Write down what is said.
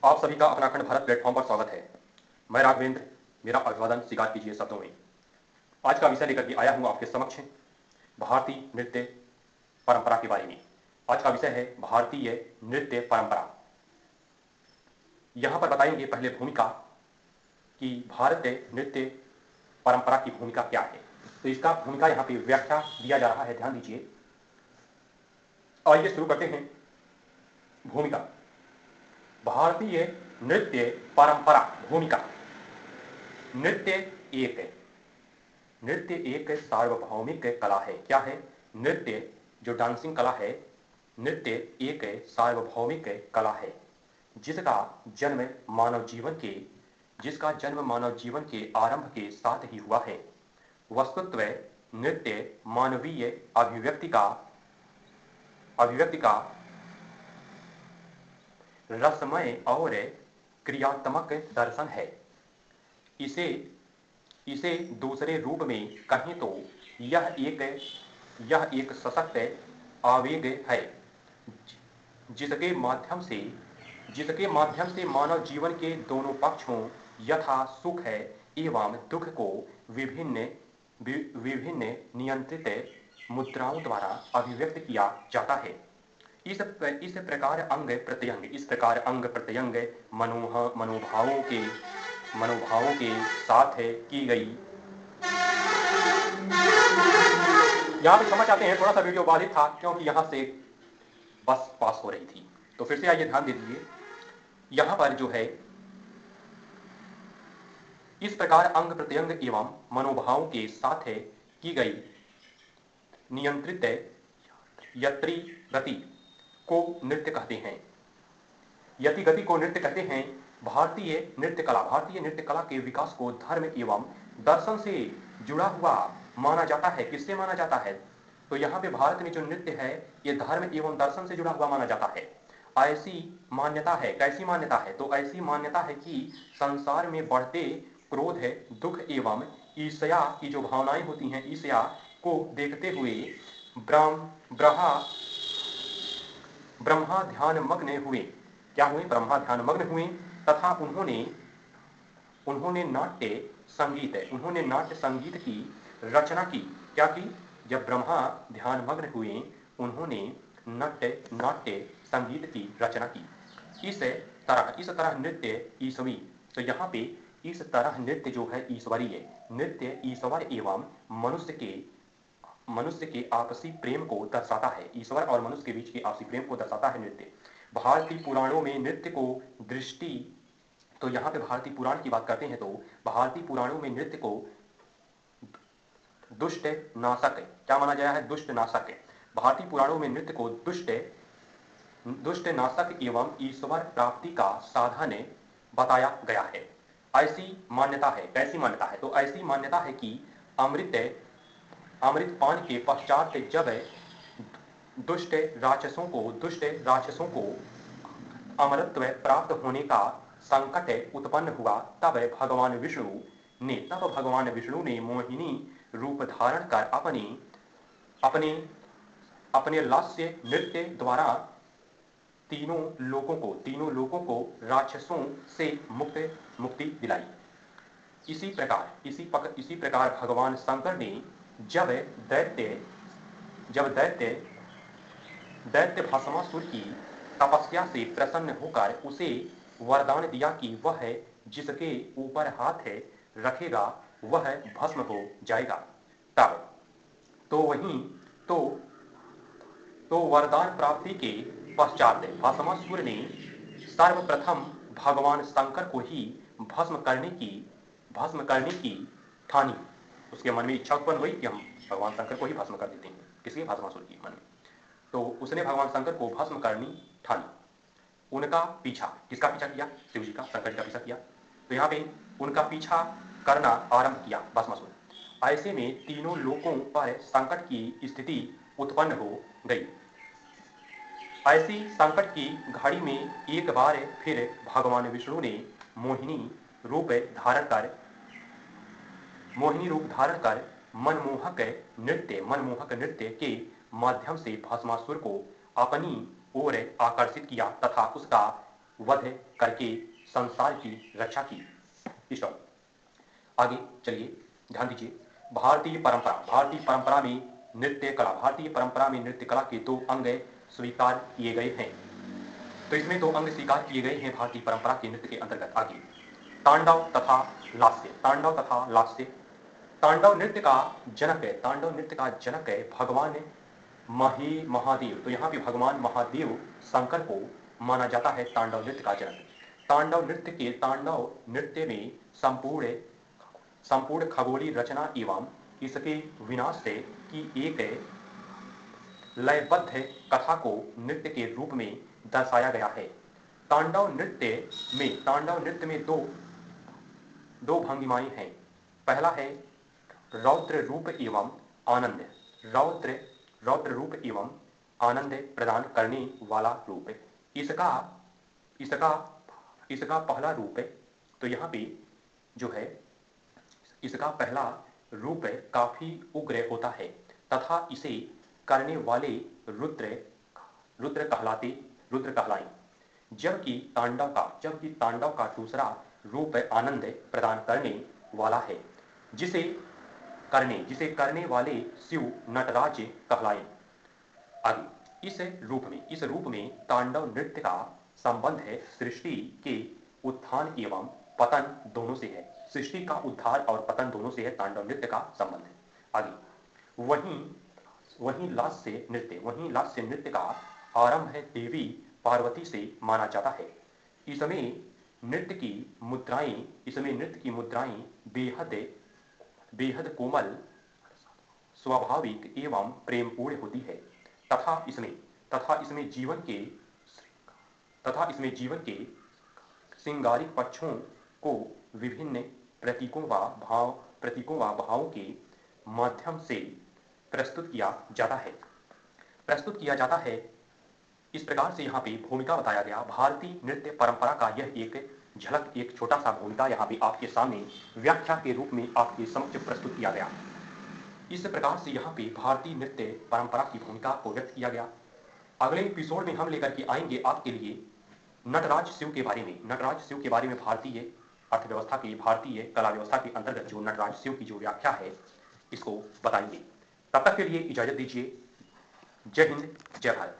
आप सभी का अपना अखंड भारत प्लेटफॉर्म पर स्वागत है। मैं राघवेंद्र, मेरा अभिवादन स्वीकार कीजिए शब्दों में। आज का विषय लेकर के आया हूं आपके समक्ष भारतीय नृत्य परंपरा के बारे में। आज का विषय है भारतीय नृत्य परंपरा। यहां पर बताएंगे पहले भूमिका कि भारतीय नृत्य परंपरा की भूमिका क्या है। तो इसका भूमिका यहाँ पे व्याख्या दिया जा रहा है, ध्यान दीजिए। आइए शुरू करते हैं। भूमिका, भारतीय नृत्य परंपरा। भूमिका, नृत्य एक नृत्य एक सार्वभौमिक कला है। क्या है? नृत्य जो डांसिंग कला है, नृत्य एक सार्वभौमिक कला है जिसका जन्म मानव जीवन के जिसका जन्म मानव जीवन के आरंभ के साथ ही हुआ है। वस्तुत्व नृत्य मानवीय अभिव्यक्ति का रसमय और क्रियात्मक दर्शन है। इसे इसे दूसरे रूप में कहें तो यह एक सशक्त आवेग है जिसके माध्यम से मानव जीवन के दोनों पक्षों यथा सुख एवं दुख को विभिन्न विभिन्न नियंत्रित मुद्राओं द्वारा अभिव्यक्त किया जाता है। इस प्रकार अंग प्रत्यंग मनोभावों के साथ की गई। यहाँ पे समझ आते हैं, थोड़ा सा वीडियो बाधित था क्योंकि यहाँ से बस पास हो रही थी। तो फिर से आइए ध्यान दे दीजिए। यहाँ पर जो है, इस प्रकार अंग प्रत्यंग एवं मनोभावों के साथ की गई नियंत्रित यत्री गति को नृत्य कहते हैं। यति गति को नृत्य कहते हैं। भारतीय नृत्य कला के विकास को धर्म एवं दर्शन से जुड़ा हुआ माना जाता है। किससे माना जाता है? तो यहाँ पे भारत में जो नृत्य है, ये धर्म एवं दर्शन से जुड़ा हुआ माना जाता है। ऐसी मान्यता है। कैसी मान्यता है? तो ऐसी मान्यता है कि संसार में बढ़ते क्रोध दुख एवं ईर्ष्या की जो भावनाएं होती हैं, ईर्ष्या को देखते हुए ब्रह्मा ध्यान मग्न हुए। क्या हुए? ब्रह्मा ध्यान मग्न हुए तथा उन्होंने नाट्य संगीत की रचना की। क्या की? जब ब्रह्मा ध्यान मग्न हुए, उन्होंने नाट्य संगीत की रचना की। इस तरह नृत्य ईश्वरी। तो यहाँ पे इस तरह नृत्य जो है ईश्वरीय नृत्य, ईश्वर एवं मनुष्य के आपसी प्रेम को दर्शाता है। ईश्वर और मनुष्य के बीच के आपसी प्रेम को दर्शाता है नृत्य। भारतीय पुराणों में नृत्य को दृष्टि तो यहाँ पे भारतीय पुराण की बात करते हैं तो भारतीय पुराणों में नृत्य को दुष्ट नाशक क्या माना गया है? दुष्ट नाशक। भारतीय पुराणों में नृत्य को दुष्ट नाशक एवं ईश्वर प्राप्ति का साधन बताया गया है। ऐसी मान्यता है। कैसी मान्यता है? तो ऐसी मान्यता है कि अमृत पान के पश्चात जब दुष्ट राक्षसों को अमरत्व प्राप्त होने का संकट उत्पन्न हुआ, तब भगवान विष्णु ने मोहिनी रूप धारण कर अपने लास्य नृत्य द्वारा तीनों लोगों को राक्षसों से मुक्ति दिलाई। इसी प्रकार भगवान शंकर ने जब दैत्य भस्मासुर की तपस्या से प्रसन्न होकर उसे वरदान दिया कि वह जिसके ऊपर हाथ रखेगा वह भस्म हो जाएगा। तब तो वरदान प्राप्ति के पश्चात भस्मासुर ने सर्वप्रथम भगवान शंकर को ही भस्म करने की ठानी। उसके मन में इच्छा उत्पन्न हुई कि हम भगवान शंकर को ही भस्म कर देते हैं। किसके? भस्मासुर की मन में। तो उसने भगवान शंकर को भस्म करनी ठानी। उनका पीछा, किसका पीछा किया? शिव जी का, शंकर जी का पीछा किया। तो यहाँ पे उनका पीछा करना आरंभ किया भस्मासुर। ऐसे में तीनों लोगों पर संकट की स्थिति उत्पन्न हो गई। ऐसी संकट की घड़ी में एक बार फिर भगवान विष्णु ने मोहिनी रूप धारण कर मनमोहक नृत्य के माध्यम से भस्मासुर को अपनी ओर आकर्षित किया तथा वध करके संसार की रक्षा की। स्टॉप। आगे चलिए, ध्यान दीजिए। भारतीय परंपरा में नृत्य कला, भारतीय परंपरा में नृत्य कला के 2 अंग स्वीकार किए गए हैं। तो इसमें 2 अंग स्वीकार किए गए हैं भारतीय परंपरा के नृत्य के अंतर्गत। आगे, तांडव तथा लास्य। तांडव तथा लास्य। तांडव नृत्य का जनक है भगवान महादेव। तो यहाँ पे भगवान महादेव शंकर को माना जाता है तांडव नृत्य का जनक। तांडव नृत्य में संपूर्ण खगोलीय रचना एवं इसके विनाश से की एक लयबद्ध कथा को नृत्य के रूप में दर्शाया गया है। तांडव नृत्य में दो भंगिमाएं हैं। पहला है रौद्र रूप एवं आनंद। रौद्र रूप एवं आनंद प्रदान करने वाला रूप। इसका पहला रूप, तो यहाँ पे जो है इसका पहला रूप काफी उग्र होता है तथा इसे करने वाले रुद्र कहलाए। जबकि तांडव का दूसरा रूप आनंद प्रदान करने वाला है, जिसे करने वाले शिव नटराज कहलाए। आगे, इस रूप में तांडव नृत्य का संबंध है सृष्टि के उत्थान एवं पतन दोनों से है। सृष्टि का उद्धार और पतन दोनों से है तांडव नृत्य का संबंध। आगे, वहीं लास्य नृत्य का आरंभ है देवी पार्वती से माना जाता है। इसमें नृत्य की मुद्राएं बेहद कोमल, स्वाभाविक एवं प्रेमपूर्ण होती है तथा इसमें जीवन के सिंगारिक पक्षों को विभिन्न प्रतीकों व भावों के माध्यम से प्रस्तुत किया जाता है। इस प्रकार से यहाँ पे भूमिका बताया गया। भारतीय नृत्य परंपरा का यह एक झलक, एक छोटा सा भूमिका यहाँ पे आपके सामने व्याख्या के रूप में आपके समक्ष प्रस्तुत किया गया। इस प्रकार से यहाँ पे भारतीय नृत्य परंपरा की भूमिका को व्यक्त किया गया। अगले एपिसोड में हम लेकर के आएंगे आपके लिए नटराज शिव के बारे में भारतीय अर्थव्यवस्था की, भारतीय कला व्यवस्था के अंतर्गत जो नटराज शिव की जो व्याख्या है, इसको बताएंगे। तब तक के लिए इजाजत दीजिए। जय हिंद, जय भारत।